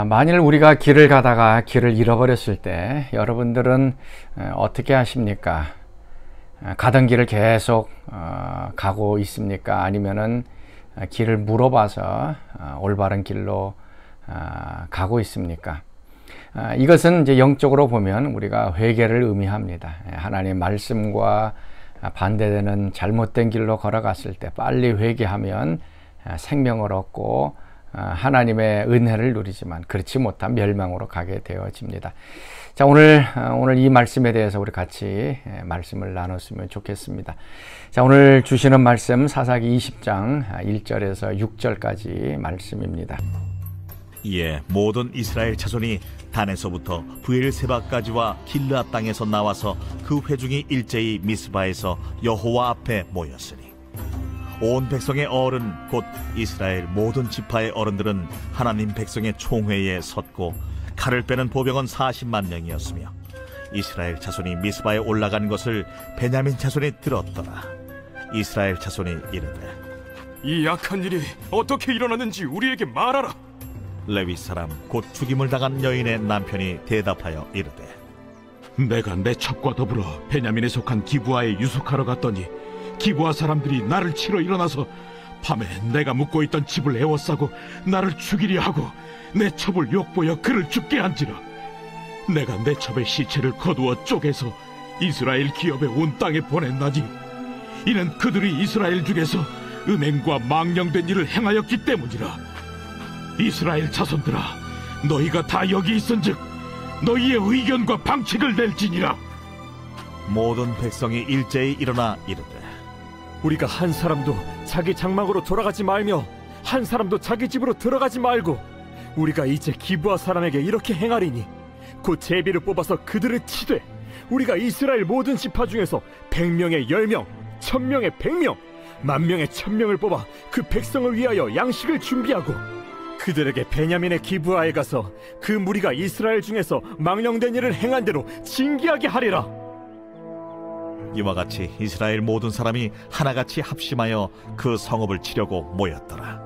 만일 우리가 길을 가다가 길을 잃어버렸을 때 여러분들은 어떻게 하십니까? 가던 길을 계속 가고 있습니까? 아니면은 길을 물어봐서 올바른 길로 가고 있습니까? 이것은 이제 영적으로 보면 우리가 회개를 의미합니다. 하나님의 말씀과 반대되는 잘못된 길로 걸어갔을 때 빨리 회개하면 생명을 얻고 하나님의 은혜를 누리지만 그렇지 못한 멸망으로 가게 되어집니다. 자, 오늘 이 말씀에 대해서 우리 같이 말씀을 나눴으면 좋겠습니다. 자, 오늘 주시는 말씀 사사기 20장 1절에서 6절까지 말씀입니다. 이에 모든 이스라엘 자손이 단에서부터 브엘세바까지와 길르앗 땅에서 나와서 그 회중이 일제히 미스바에서 여호와 앞에 모였으니 온 백성의 어른 곧 이스라엘 모든 지파의 어른들은 하나님 백성의 총회에 섰고 칼을 빼는 보병은 40만 명이었으며 이스라엘 자손이 미스바에 올라간 것을 베냐민 자손이 들었더라. 이스라엘 자손이 이르되 이 악한 일이 어떻게 일어났는지 우리에게 말하라. 레위 사람 곧 죽임을 당한 여인의 남편이 대답하여 이르되 내가 내 첩과 더불어 베냐민에 속한 기브아에 유숙하러 갔더니 기브아 사람들이 나를 치러 일어나서 밤에 내가 묵고 있던 집을 에워싸고 나를 죽이려 하고 내 첩을 욕보여 그를 죽게 한지라. 내가 내 첩의 시체를 거두어 쪼개서 이스라엘 기업의 온 땅에 보냈나니 이는 그들이 이스라엘 중에서 음행과 망령된 일을 행하였기 때문이라. 이스라엘 자손들아, 너희가 다 여기 있은즉 너희의 의견과 방책을 낼지니라. 모든 백성이 일제히 일어나 이르되 우리가 한 사람도 자기 장막으로 돌아가지 말며 한 사람도 자기 집으로 들어가지 말고 우리가 이제 기브아 사람에게 이렇게 행하리니 곧 제비를 뽑아서 그들을 치되 우리가 이스라엘 모든 지파 중에서 100명에 10명, 1000명에 100명, 10,000명에 1000명을 뽑아 그 백성을 위하여 양식을 준비하고 그들에게 베냐민의 기브아에 가서 그 무리가 이스라엘 중에서 망령된 일을 행한 대로 징계하게 하리라. 이와 같이 이스라엘 모든 사람이 하나같이 합심하여 그 성읍을 치려고 모였더라.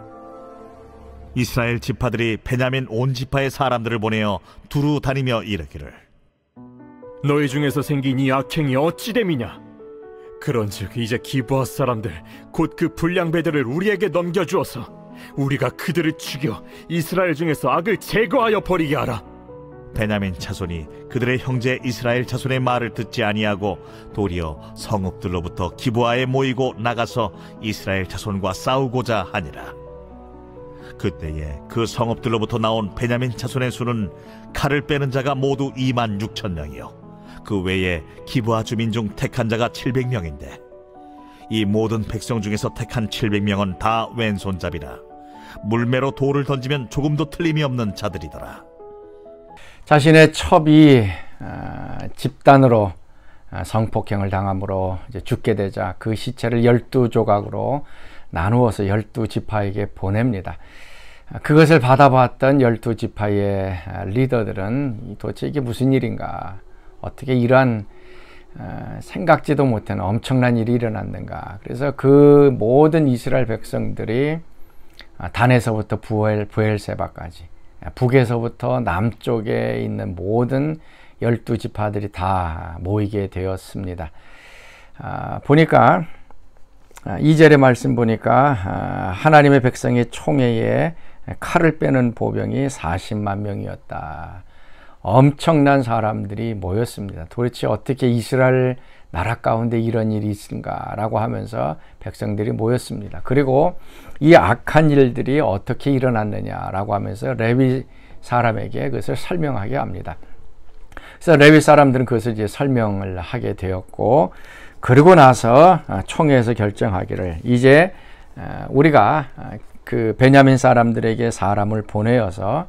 이스라엘 지파들이 베냐민 온 지파의 사람들을 보내어 두루 다니며 이르기를 너희 중에서 생긴 이 악행이 어찌 됨이냐? 그런즉 이제 기브아 사람들 곧 그 불량배들을 우리에게 넘겨주어서 우리가 그들을 죽여 이스라엘 중에서 악을 제거하여 버리게 하라. 베냐민 자손이 그들의 형제 이스라엘 자손의 말을 듣지 아니하고 도리어 성읍들로부터 기브아에 모이고 나가서 이스라엘 자손과 싸우고자 하니라. 그때에 그 성읍들로부터 나온 베냐민 자손의 수는 칼을 빼는 자가 모두 26,000명이요 그 외에 기브아 주민 중 택한 자가 700명인데 이 모든 백성 중에서 택한 700명은 다 왼손잡이라 물매로 돌을 던지면 조금도 틀림이 없는 자들이더라. 자신의 첩이 집단으로 성폭행을 당함으로 이제 죽게 되자 그 시체를 12조각으로 나누어서 12지파에게 보냅니다. 그것을 받아봤던 12지파의 리더들은 도대체 이게 무슨 일인가, 어떻게 이러한 생각지도 못하는 엄청난 일이 일어났는가. 그래서 그 모든 이스라엘 백성들이 단에서부터 브엘세바까지 북에서부터 남쪽에 있는 모든 12지파들이 다 모이게 되었습니다. 보니까 2절의 말씀 보니까 하나님의 백성의 총회에 칼을 빼는 보병이 40만 명이었다. 엄청난 사람들이 모였습니다. 도대체 어떻게 이스라엘 나라 가운데 이런 일이 있는가 라고 하면서 백성들이 모였습니다. 그리고 이 악한 일들이 어떻게 일어났느냐 라고 하면서 레위 사람에게 그것을 설명하게 합니다. 그래서 레위 사람들은 그것을 이제 설명을 하게 되었고, 그리고 나서 총회에서 결정하기를 이제 우리가 그 베냐민 사람들에게 사람을 보내어서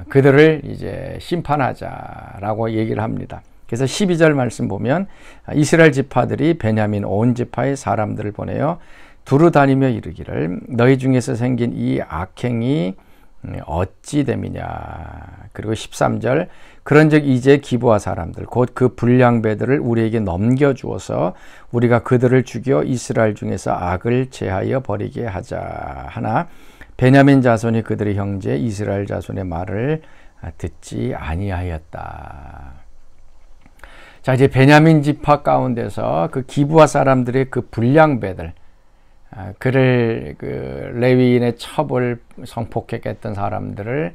그들을 이제 심판하자라고 얘기를 합니다. 그래서 12절 말씀 보면 이스라엘 지파들이 베냐민 온 지파의 사람들을 보내어 두루 다니며 이르기를 너희 중에서 생긴 이 악행이 어찌 됨이냐. 그리고 13절 그런즉 이제 기브아 사람들 곧 그 불량배들을 우리에게 넘겨주어서 우리가 그들을 죽여 이스라엘 중에서 악을 제하여 버리게 하자 하나 베냐민 자손이 그들의 형제 이스라엘 자손의 말을 듣지 아니하였다. 자, 이제 베냐민 지파 가운데서 그 기브아 사람들의 그 불량배들, 그를 그 레위인의 첩을 성폭행했던 사람들을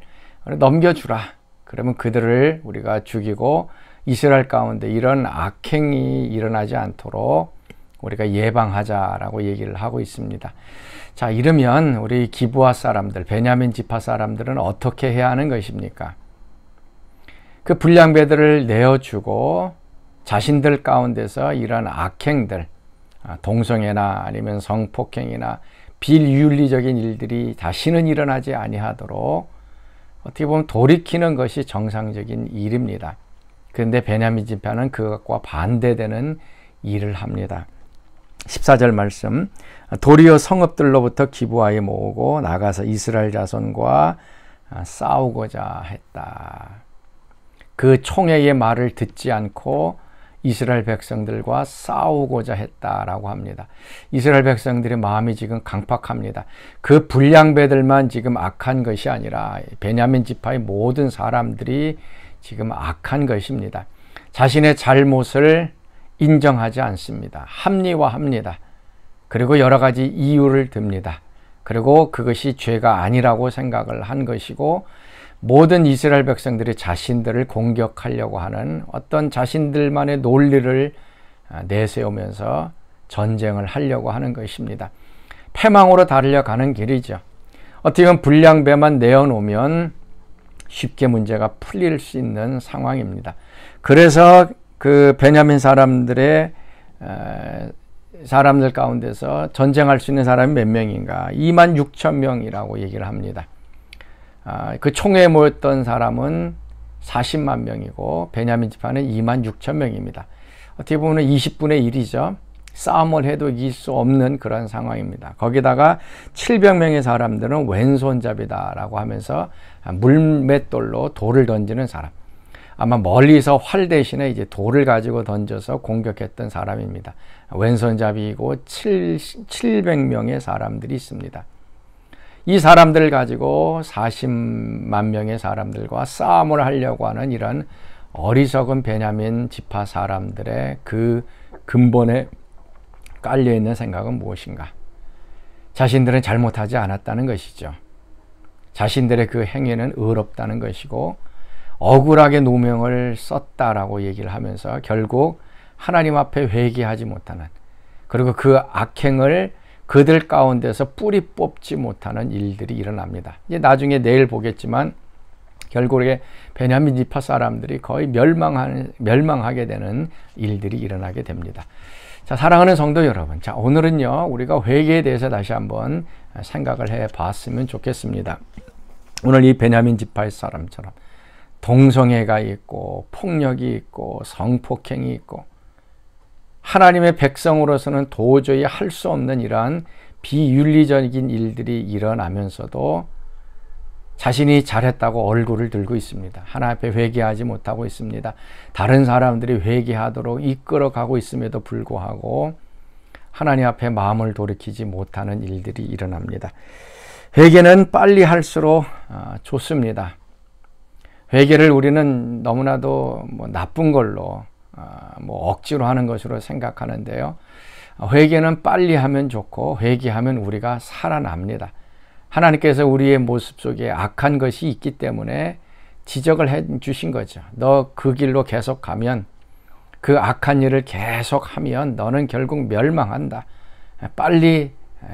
넘겨주라. 그러면 그들을 우리가 죽이고 이스라엘 가운데 이런 악행이 일어나지 않도록 우리가 예방하자라고 얘기를 하고 있습니다. 자, 이러면 우리 기브아 사람들, 베냐민 지파 사람들은 어떻게 해야 하는 것입니까? 그 불량배들을 내어주고 자신들 가운데서 이런 악행들, 동성애나 아니면 성폭행이나 비윤리적인 일들이 다시는 일어나지 아니하도록 어떻게 보면 돌이키는 것이 정상적인 일입니다. 그런데 베냐민 지파는 그것과 반대되는 일을 합니다. 14절 말씀, 도리어 성읍들로부터 기브아에 모으고 나가서 이스라엘 자손과 싸우고자 했다. 그 총회의 말을 듣지 않고 이스라엘 백성들과 싸우고자 했다라고 합니다. 이스라엘 백성들의 마음이 지금 강팍합니다. 그 불량배들만 지금 악한 것이 아니라 베냐민 지파의 모든 사람들이 지금 악한 것입니다. 자신의 잘못을 인정하지 않습니다. 합리화합니다. 그리고 여러 가지 이유를 듭니다. 그리고 그것이 죄가 아니라고 생각을 한 것이고, 모든 이스라엘 백성들이 자신들을 공격하려고 하는 어떤 자신들만의 논리를 내세우면서 전쟁을 하려고 하는 것입니다. 패망으로 달려가는 길이죠. 어떻게 보면 불량배만 내어놓으면 쉽게 문제가 풀릴 수 있는 상황입니다. 그래서 그 베냐민 사람들 가운데서 전쟁할 수 있는 사람이 몇 명인가? 26,000명이라고 얘기를 합니다. 그 총회에 모였던 사람은 40만 명이고 베냐민 지파는 26,000명입니다. 어떻게 보면 20분의 1이죠. 싸움을 해도 이길 수 없는 그런 상황입니다. 거기다가 700명의 사람들은 왼손잡이다라고 하면서 물맷돌로 돌을 던지는 사람. 아마 멀리서 활 대신에 이제 돌을 가지고 던져서 공격했던 사람입니다. 왼손잡이이고 700명의 사람들이 있습니다. 이 사람들을 가지고 40만 명의 사람들과 싸움을 하려고 하는 이런 어리석은 베냐민 지파 사람들의 그 근본에 깔려있는 생각은 무엇인가? 자신들은 잘못하지 않았다는 것이죠. 자신들의 그 행위는 의롭다는 것이고 억울하게 누명을 썼다라고 얘기를 하면서 결국 하나님 앞에 회개하지 못하는, 그리고 그 악행을 그들 가운데서 뿌리 뽑지 못하는 일들이 일어납니다. 이제 나중에 내일 보겠지만 결국에 베냐민 지파 사람들이 거의 멸망하게 되는 일들이 일어나게 됩니다. 자, 사랑하는 성도 여러분, 자, 오늘은요 우리가 회개에 대해서 다시 한번 생각을 해 봤으면 좋겠습니다. 오늘 이 베냐민 지파의 사람처럼 동성애가 있고 폭력이 있고 성폭행이 있고 하나님의 백성으로서는 도저히 할 수 없는 이러한 비윤리적인 일들이 일어나면서도 자신이 잘했다고 얼굴을 들고 있습니다. 하나님 앞에 회개하지 못하고 있습니다. 다른 사람들이 회개하도록 이끌어가고 있음에도 불구하고 하나님 앞에 마음을 돌이키지 못하는 일들이 일어납니다. 회개는 빨리 할수록 좋습니다. 회개를 우리는 너무나도 나쁜 걸로 억지로 하는 것으로 생각하는데요. 회개는 빨리 하면 좋고 회개하면 우리가 살아납니다. 하나님께서 우리의 모습 속에 악한 것이 있기 때문에 지적을 해 주신 거죠. 너 그 길로 계속 가면, 그 악한 일을 계속 하면 너는 결국 멸망한다. 빨리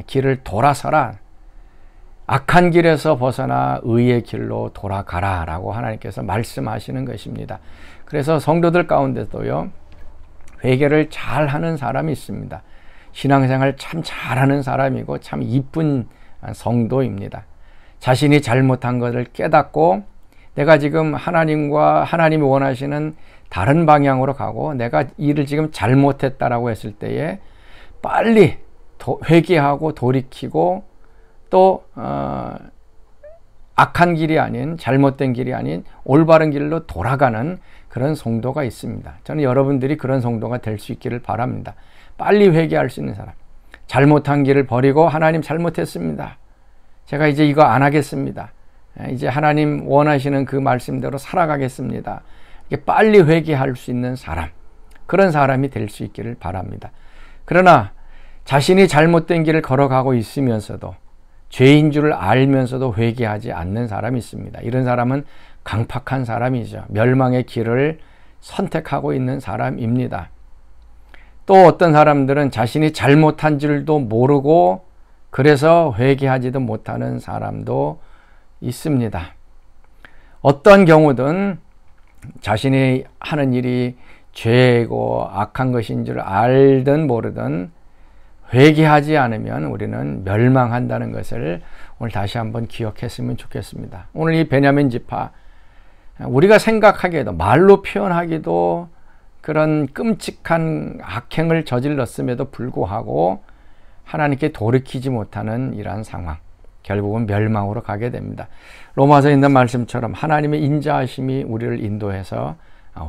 길을 돌아서라. 악한 길에서 벗어나 의의 길로 돌아가라 라고 하나님께서 말씀하시는 것입니다. 그래서 성도들 가운데도요 회개를 잘하는 사람이 있습니다. 신앙생활 참 잘하는 사람이고 참 이쁜 성도입니다. 자신이 잘못한 것을 깨닫고 내가 지금 하나님이 원하시는 다른 방향으로 가고 내가 일을 지금 잘못했다라고 했을 때에 빨리 회개하고 돌이키고 또 악한 길이 아닌, 잘못된 길이 아닌 올바른 길로 돌아가는 그런 성도가 있습니다. 저는 여러분들이 그런 성도가 될 수 있기를 바랍니다. 빨리 회개할 수 있는 사람, 잘못한 길을 버리고 하나님 잘못했습니다, 제가 이제 이거 안 하겠습니다. 이제 하나님 원하시는 그 말씀대로 살아가겠습니다. 이게 빨리 회개할 수 있는 사람, 그런 사람이 될 수 있기를 바랍니다. 그러나 자신이 잘못된 길을 걸어가고 있으면서도 죄인 줄 알면서도 회개하지 않는 사람이 있습니다. 이런 사람은 강팍한 사람이죠. 멸망의 길을 선택하고 있는 사람입니다. 또 어떤 사람들은 자신이 잘못한 줄도 모르고 그래서 회개하지도 못하는 사람도 있습니다. 어떤 경우든 자신이 하는 일이 죄고 악한 것인 줄 알든 모르든 회개하지 않으면 우리는 멸망한다는 것을 오늘 다시 한번 기억했으면 좋겠습니다. 오늘 이 베냐민 지파, 우리가 생각하기에도 말로 표현하기도 그런 끔찍한 악행을 저질렀음에도 불구하고 하나님께 돌이키지 못하는 이러한 상황, 결국은 멸망으로 가게 됩니다. 로마서에 있는 말씀처럼 하나님의 인자하심이 우리를 인도해서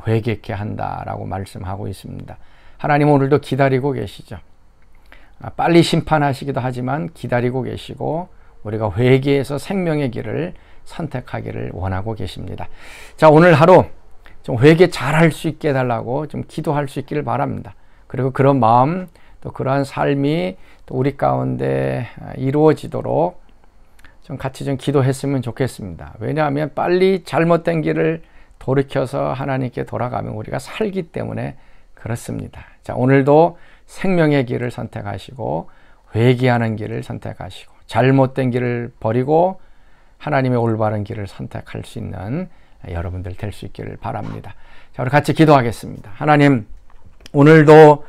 회개케 한다라고 말씀하고 있습니다. 하나님 오늘도 기다리고 계시죠. 빨리 심판하시기도 하지만 기다리고 계시고 우리가 회개해서 생명의 길을 선택하기를 원하고 계십니다. 자, 오늘 하루 좀 회개 잘할 수 있게 해달라고 좀 기도할 수 있기를 바랍니다. 그리고 그런 마음, 또 그러한 삶이 또 우리 가운데 이루어지도록 좀 같이 좀 기도했으면 좋겠습니다. 왜냐하면 빨리 잘못된 길을 돌이켜서 하나님께 돌아가면 우리가 살기 때문에 그렇습니다. 자, 오늘도 생명의 길을 선택하시고 회개하는 길을 선택하시고 잘못된 길을 버리고 하나님의 올바른 길을 선택할 수 있는 여러분들 될 수 있기를 바랍니다. 자, 우리 같이 기도하겠습니다. 하나님, 오늘도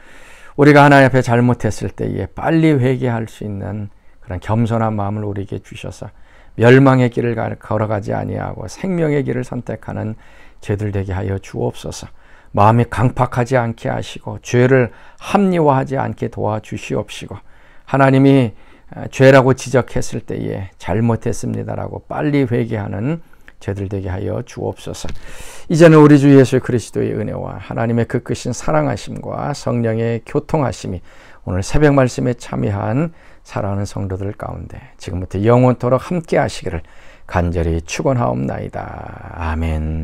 우리가 하나님 앞에 잘못했을 때에 빨리 회개할 수 있는 그런 겸손한 마음을 우리에게 주셔서 멸망의 길을 걸어가지 아니하고 생명의 길을 선택하는 죄들 되게 하여 주옵소서. 마음이 강팍하지 않게 하시고 죄를 합리화하지 않게 도와주시옵시고 하나님이 죄라고 지적했을 때에 잘못했습니다라고 빨리 회개하는 죄들 되게 하여 주옵소서. 이제는 우리 주 예수 그리스도의 은혜와 하나님의 그 크신 사랑하심과 성령의 교통하심이 오늘 새벽 말씀에 참여한 사랑하는 성도들 가운데 지금부터 영원토록 함께 하시기를 간절히 축원하옵나이다. 아멘.